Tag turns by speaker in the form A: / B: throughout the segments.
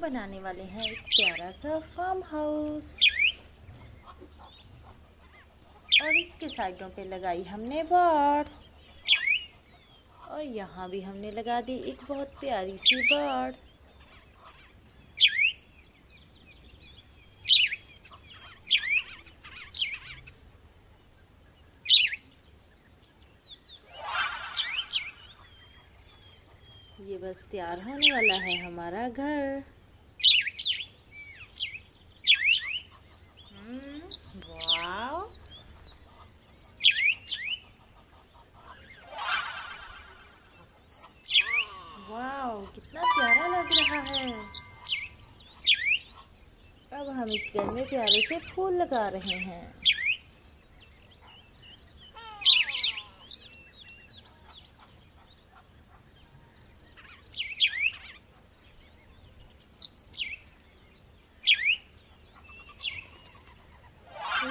A: बनाने वाले हैं एक प्यारा सा फार्म हाउस। और इसके साइडों पे लगाई हमने बाड़, और यहाँ भी हमने लगा दी एक बहुत प्यारी सी बाड़। ये बस तैयार होने वाला है हमारा घर। वाव, वाव, कितना प्यारा लग रहा है। अब हम इस घर में प्यारे से फूल लगा रहे हैं।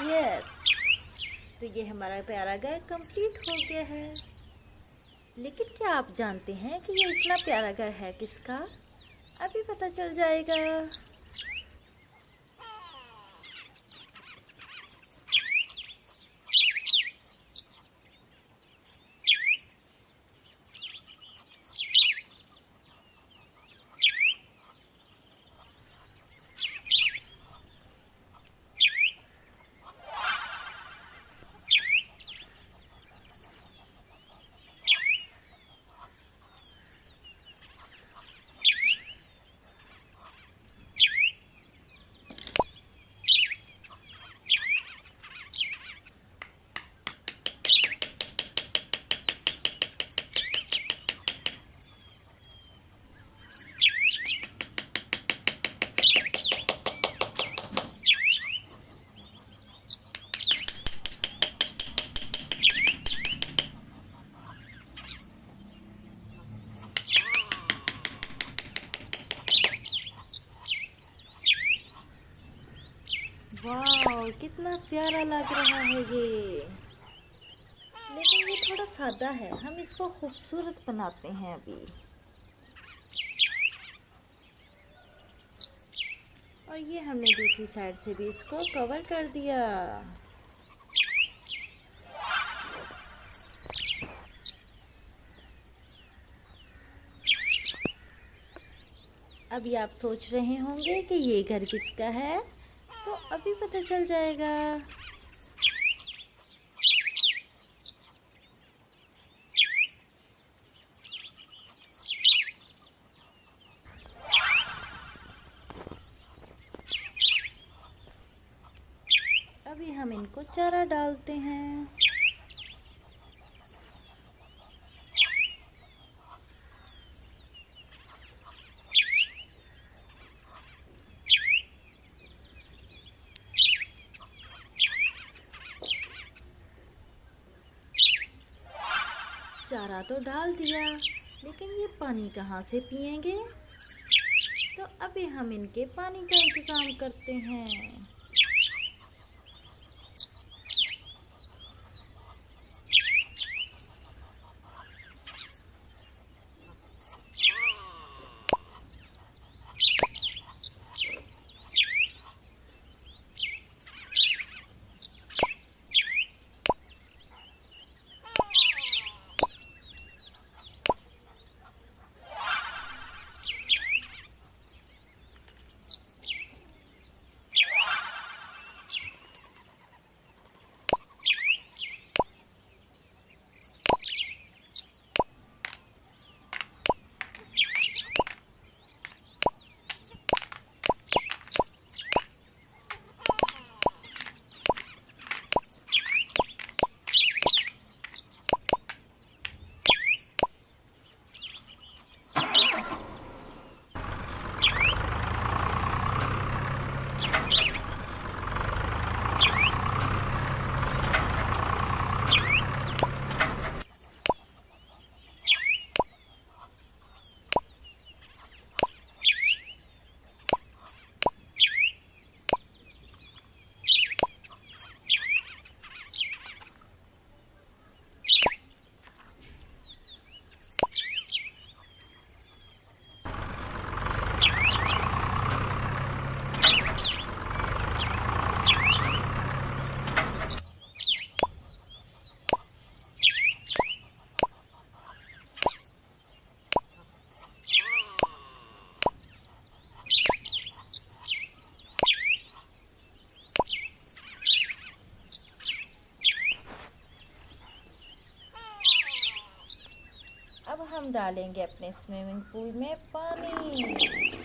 A: यस, तो ये हमारा प्यारा घर कंप्लीट हो गया है। लेकिन क्या आप जानते हैं कि ये इतना प्यारा घर है किसका? अभी पता चल जाएगा। वाह, कितना प्यारा लग रहा है ये। लेकिन ये थोड़ा सादा है, हम इसको खूबसूरत बनाते हैं अभी। और ये हमने दूसरी साइड से भी इसको कवर कर दिया। अभी आप सोच रहे होंगे कि ये घर किसका है, तो अभी पता चल जाएगा। अभी हम इनको चारा डालते हैं। चारा तो डाल दिया, लेकिन ये पानी कहाँ से पिएंगे? तो अभी हम इनके पानी का इंतज़ाम करते हैं। डालेंगे अपने स्विमिंग पूल में पानी।